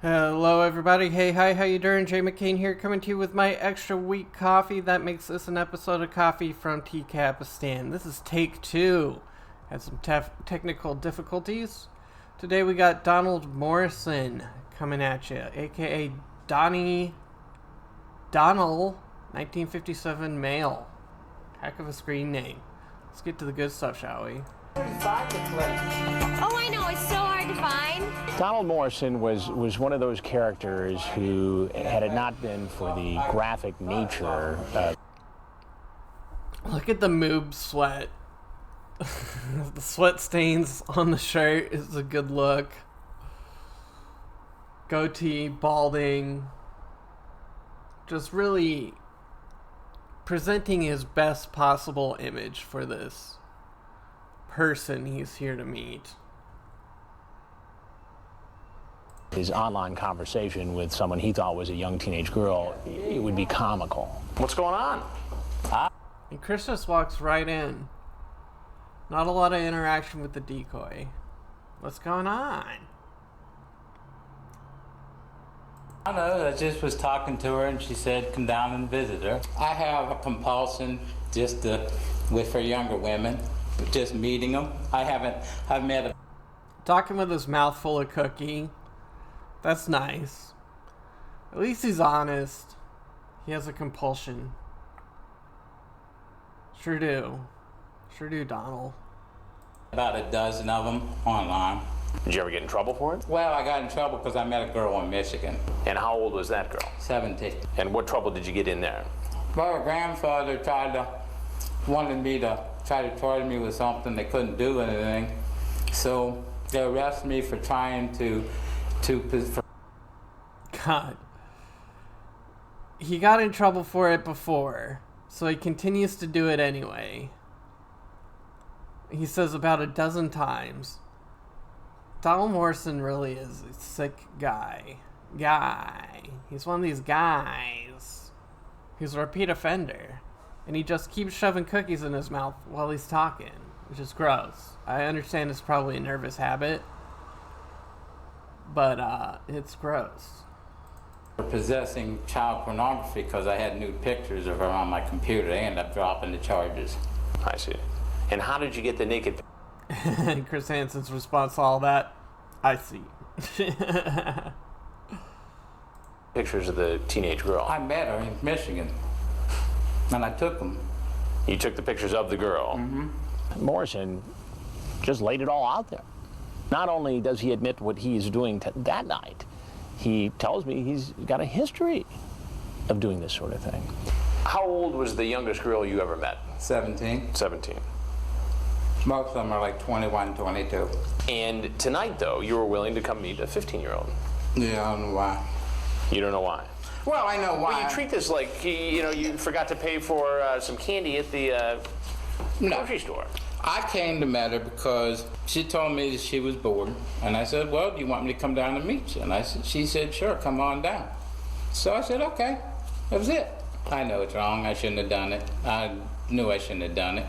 Hello everybody, hey, hi, how you doing? Jay McCain here, coming to you with my extra week coffee. That makes this an episode of Coffee from Teacapistan. This is take 2. Had some technical difficulties. Today we got Donald Morrison coming at you, aka Donald, 1957 male. Heck of a screen name. Let's get to the good stuff, shall we? Oh, I know, it's so hard to find. Donald Morrison was one of those characters who, had it not been for the graphic nature Look at the moob sweat. The sweat stains on the shirt is a good look. Goatee, balding. Just really presenting his best possible image for this person he's here to meet. his online conversation with someone he thought was a young teenage girl, it would be comical. What's going on? And Chris just walks right in. Not a lot of interaction with the decoy. What's going on? I don't know, I just was talking to her and she said come down and visit her. I have a compulsion with for younger women, just meeting them. I've met a... Talking with his mouth full of cookie. That's nice. At least he's honest. He has a compulsion. Sure do, Donald. about a dozen of them online. Did you ever get in trouble for it? Well, I got in trouble because I met a girl in Michigan, And how old was that girl? 17. And what trouble did you get in there? Well, her grandfather wanted me to try to charge me with something. They couldn't do anything. So they arrested me for trying to God. He got in trouble for it before, so he continues to do it anyway. He says about a dozen times. Donald Morrison really is a sick guy. He's one of these guys. He's a repeat offender. And he just keeps shoving cookies in his mouth while he's talking, which is gross. I understand it's probably a nervous habit, but it's gross. possessing child pornography because I had nude pictures of her on my computer. They ended up dropping the charges. I see. And how did you get the naked And Chris Hansen's response to all that, I see. pictures of the teenage girl? I met her in Michigan, and I took them. You took the pictures of the girl. Mm-hmm. Morrison just laid it all out there. Not only does he admit what he is doing that night, he tells me he's got a history of doing this sort of thing. How old was the youngest girl you ever met? 17. 17. Most of them are like 21, 22. And tonight, though, you were willing to come meet a 15-year-old. Yeah, I don't know why. You don't know why? Well, I know why. Well, you treat this like, you forgot to pay for some candy at the grocery store. I came to meet her because she told me that she was bored. And I said, well, do you want me to come down and meet you? And she said, sure, come on down. So I said, okay. That was it. I know it's wrong. I shouldn't have done it. I knew I shouldn't have done it.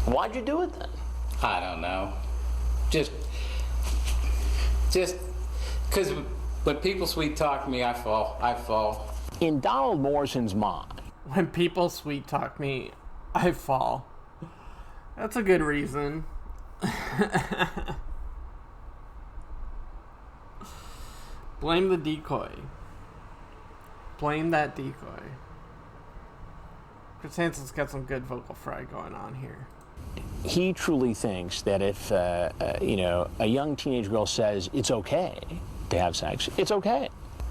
Why'd you do it then? I don't know. Just because when people sweet talk me, I fall. In Donald Morrison's mind, When people sweet talk me, I fall. That's a good reason. Blame the decoy. Blame that decoy. Chris Hansen's got some good vocal fry going on here. he truly thinks that if, a young teenage girl says it's okay to have sex, it's okay.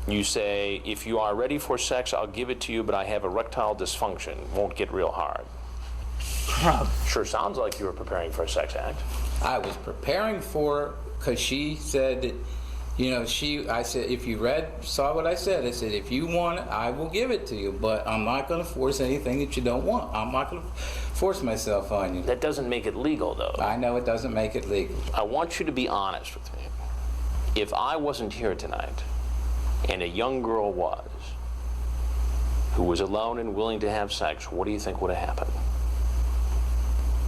You say, if you are ready for sex, I'll give it to you, but I have erectile dysfunction. Won't get real hard. Sure sounds like you were preparing for a sex act. I was preparing for, because she said that, I said, if you saw what I said, if you want it, I will give it to you, but I'm not going to force anything that you don't want. I'm not going to force myself on you. That doesn't make it legal, though. I know it doesn't make it legal. I want you to be honest with me. If I wasn't here tonight, and a young girl was, who was alone and willing to have sex, what do you think would have happened?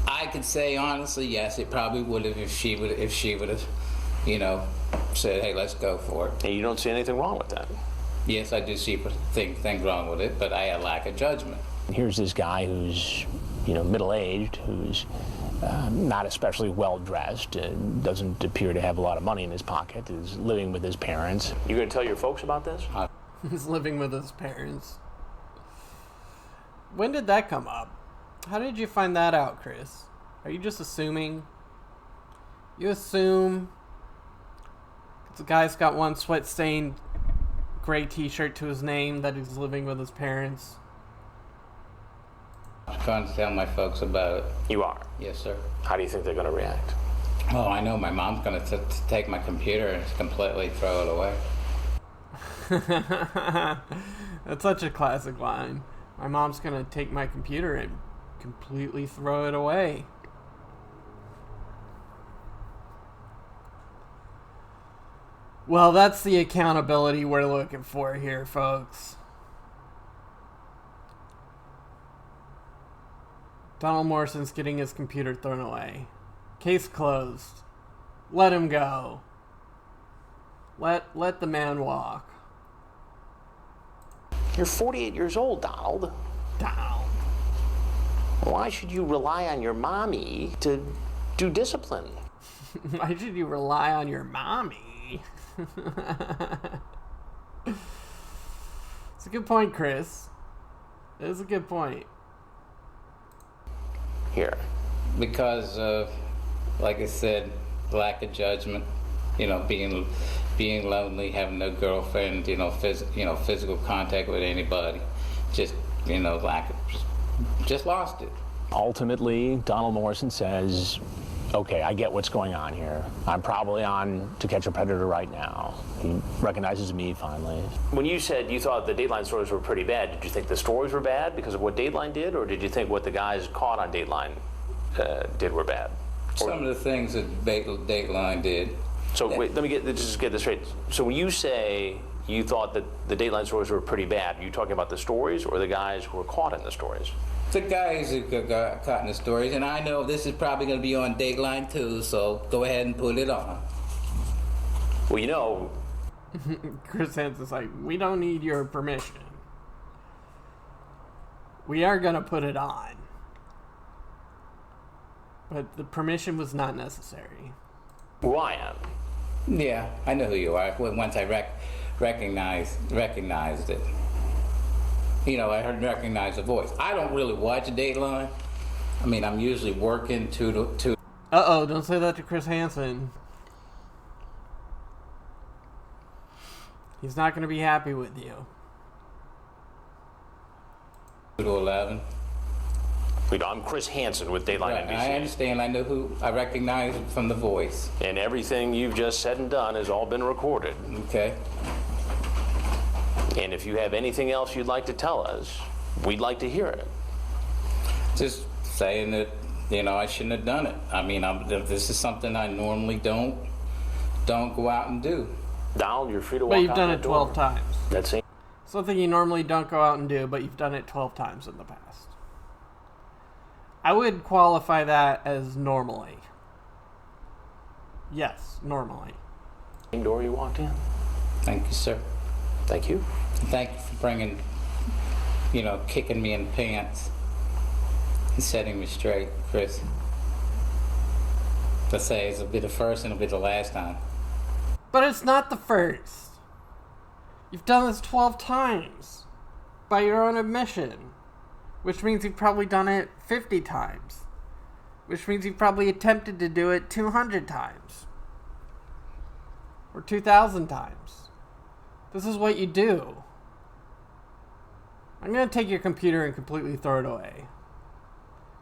I could say honestly, yes, it probably would have if she would have, said, hey, let's go for it. And you don't see anything wrong with that. Yes, I do see things wrong with it, but I had lack of judgment. Here's this guy who's, middle-aged, who's not especially well-dressed, doesn't appear to have a lot of money in his pocket, is living with his parents. You going to tell your folks about this? He's living with his parents. When did that come up? How did you find that out, Chris? Are you just assuming? You assume the guy's got one sweat-stained gray t-shirt to his name that he's living with his parents? I'm trying to tell my folks about it. You are? Yes, sir. How do you think they're going to react? Oh, I know my mom's going to take my computer and completely throw it away. That's such a classic line. My mom's going to take my computer and completely throw it away. Well, that's the accountability we're looking for here, folks. Donald Morrison's getting his computer thrown away. Case closed. Let him go. Let the man walk. You're 48 years old, Donald. Donald. Why should you rely on your mommy to do discipline? Why should you rely on your mommy? It's a good point, Chris. It is a good point. Here. Because of, like I said, lack of judgment, being lonely, having no girlfriend, physical contact with anybody, just lost it. Ultimately, Donald Morrison says, okay, I get what's going on here. I'm probably on To Catch a Predator right now. He recognizes me finally. When you said you thought the Dateline stories were pretty bad, did you think the stories were bad because of what Dateline did, or did you think what the guys caught on Dateline did were bad? Some of the things that Dateline did. So wait, let me get this straight. So when you say you thought that the Dateline stories were pretty bad, are you talking about the stories or the guys who were caught in the stories? The guys who got caught in the stories, and I know this is probably going to be on Dateline too, so go ahead and put it on. Well, Chris Hansen's like, we don't need your permission. We are going to put it on. But the permission was not necessary. who I am. Yeah, I know who you are. Once I recognized it. I recognize the voice. I don't really watch Dateline. I mean, I'm usually working to. Uh-oh, don't say that to Chris Hansen. He's not going to be happy with you. 2 to 11. I'm Chris Hansen with Dateline Right, NBC. I understand. I know who. I recognize from the voice. And everything you've just said and done has all been recorded. Okay. And if you have anything else you'd like to tell us, we'd like to hear it. Just saying that, I shouldn't have done it. I mean, this is something I normally don't go out and do. Donald, you're free to walk But you've out done the it 12 door. times. That's it. Something you normally don't go out and do, but you've done it 12 times in the past. I would qualify that as normally. Yes, normally. Same door you walked in. Thank you, sir. Thank you. Thank you for bringing, kicking me in the pants and setting me straight, Chris. Let's say it'll be the first and it'll be the last time. But it's not the first. You've done this 12 times by your own admission, which means you've probably done it 50 times, which means you've probably attempted to do it 200 times or 2,000 times. This is what you do. I'm going to take your computer and completely throw it away.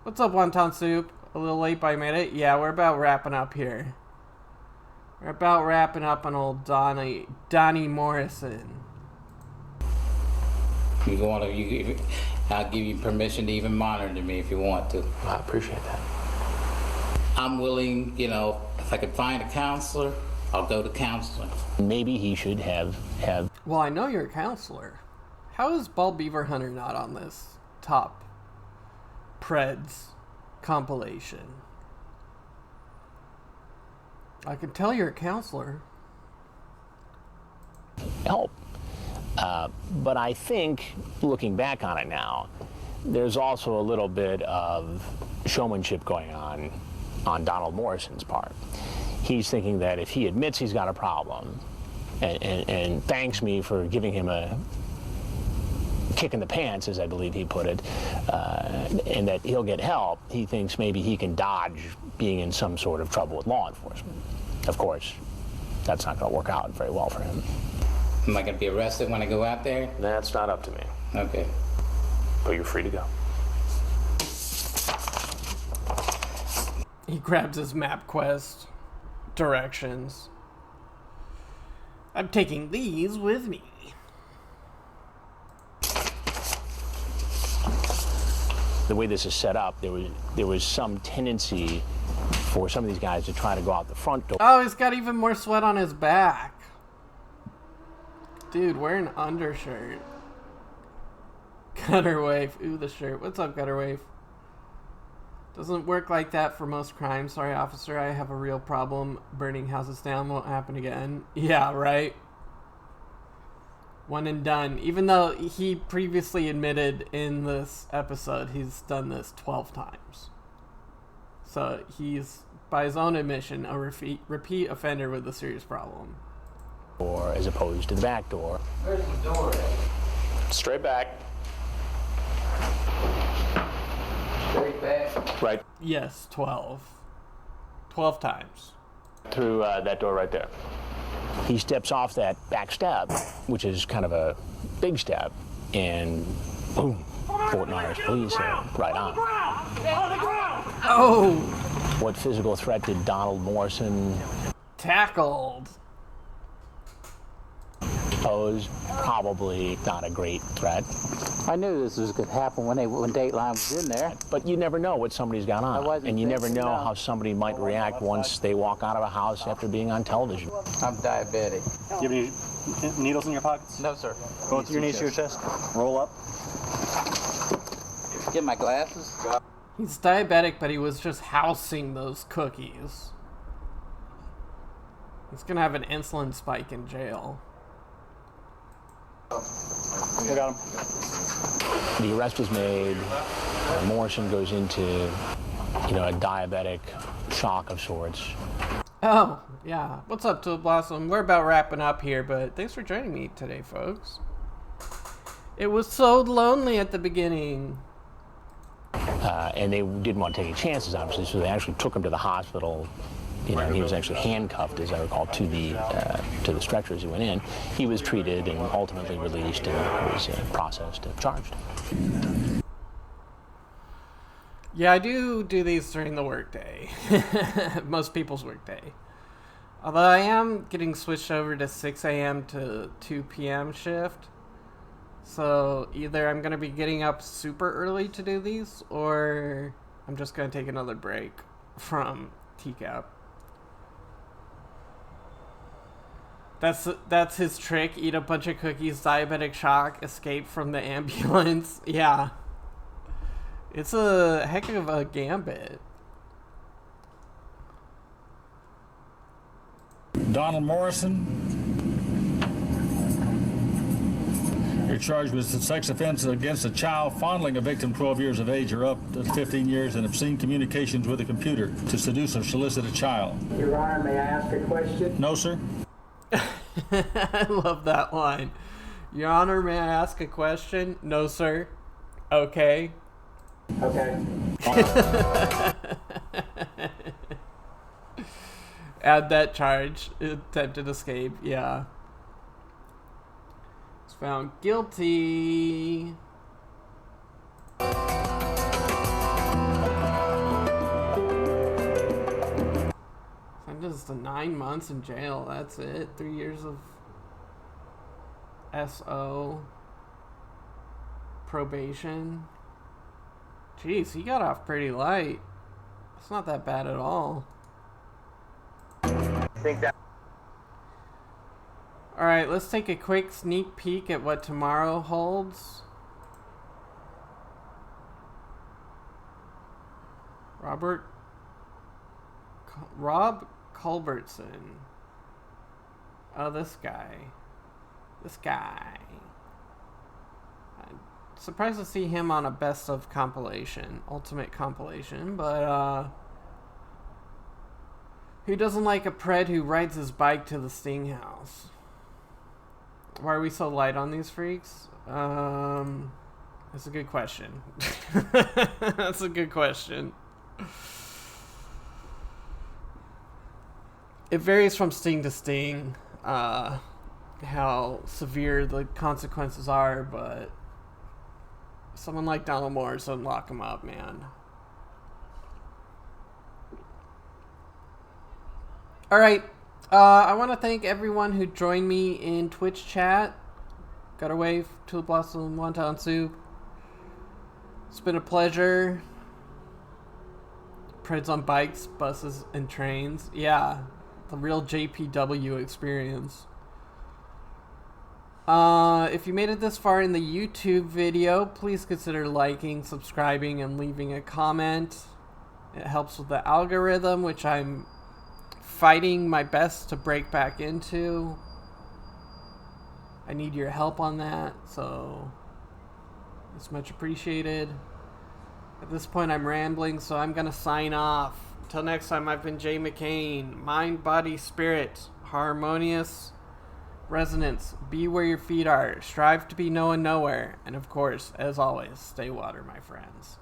What's up, Wonton Soup? A little late, but I made it. Yeah, we're about wrapping up here. We're about wrapping up on old Donnie Morrison. I'll give you permission to even monitor me if you want to. I appreciate that. I'm willing, if I could find a counselor, I'll go to counseling. Maybe he should have. Well, I know you're a counselor. How is Bald Beaver Hunter not on this top Preds compilation? I can tell you're a counselor. help. But I think, looking back on it now, there's also a little bit of showmanship going on Donald Morrison's part. He's thinking that if he admits he's got a problem and thanks me for giving him a kick in the pants, as I believe he put it, and that he'll get help, he thinks maybe he can dodge being in some sort of trouble with law enforcement. Of course, that's not going to work out very well for him. Am I going to be arrested when I go out there? That's not up to me. Okay. But you're free to go. He grabs his MapQuest directions. I'm taking these with me. The way this is set up, there was some tendency for some of these guys to try to go out the front door. Oh, he's got even more sweat on his back. Dude, wear an undershirt. Gutter Wave. Ooh, the shirt. What's up, Gutter Wave? Doesn't work like that for most crimes. Sorry, officer. I have a real problem. Burning houses down won't happen again. Yeah, right? One and done. Even though he previously admitted in this episode he's done this 12 times. So he's, by his own admission, a repeat offender with a serious problem. Or as opposed to the back door. Where's the door at? Straight back. Straight back? Right Yes, 12. 12 times. through that door right there. He steps off that back step, which is kind of a big step, and boom, Fort Myers police are right on. Oh! What physical threat did Donald Morrison Tackled. pose? Probably not a great threat. I knew this was going to happen when Dateline was in there. But you never know what somebody's got I on. wasn't And you never fixing know to. how somebody might react once they walk out of a house after being on television. I'm diabetic. Do you have any needles in your pockets? No, sir. Go through your knees to your chest. Roll up. Get my glasses. He's diabetic, but he was just housing those cookies. He's gonna have an insulin spike in jail. We got him. The arrest is made. Morrison goes into, a diabetic shock of sorts. Oh, yeah. What's up, Tulip Blossom? We're about wrapping up here, but thanks for joining me today, folks. It was so lonely at the beginning. And they didn't want to take any chances, obviously, so they actually took him to the hospital. He was actually handcuffed, as I recall, to the stretcher as he went in. He was treated and ultimately released and was processed and charged. Yeah, I do these during the workday. Most people's workday. Although I am getting switched over to 6 a.m. to 2 p.m. shift. So either I'm going to be getting up super early to do these, or I'm just going to take another break from TCAP. That's his trick. Eat a bunch of cookies, diabetic shock, escape from the ambulance. Yeah. It's a heck of a gambit. Donald Morrison, you're charged with a sex offense against a child, fondling a victim 12 years of age or up to 15 years, and obscene communications with a computer to seduce or solicit a child. Your Honor, may I ask a question? No, sir. I love that line. Your Honor, may I ask a question? No, sir. Okay. Okay. Add that charge. Attempted escape. Yeah. Was found guilty. Sentenced to 9 months in jail. That's it. 3 years of SO. Probation. Jeez, he got off pretty light. It's not that bad at all. Alright, let's take a quick sneak peek at what tomorrow holds. Rob Culbertson. Oh, this guy. This guy. I'm surprised to see him on a best of compilation, ultimate compilation, but who doesn't like a pred who rides his bike to the Sting house? Why are we so light on these freaks? That's a good question. That's a good question. It varies from sting to sting, how severe the consequences are, but someone like Donald Morris doesn't lock him up, man. All right. I want to thank everyone who joined me in Twitch chat. Got a wave to the blossom wonton soup. It's been a pleasure. Preds on bikes, buses, and trains. Yeah, the real JPW experience. If you made it this far in the YouTube video, please consider liking, subscribing, and leaving a comment. It helps with the algorithm, which I'm fighting my best to break back into. I need your help on that, so it's much appreciated. At this point, I'm rambling, so I'm gonna sign off. Until next time, I've been Jay McCain. Mind, body, spirit, harmonious resonance. Be where your feet are. Strive to be no one nowhere. And of course, as always, stay water, my friends.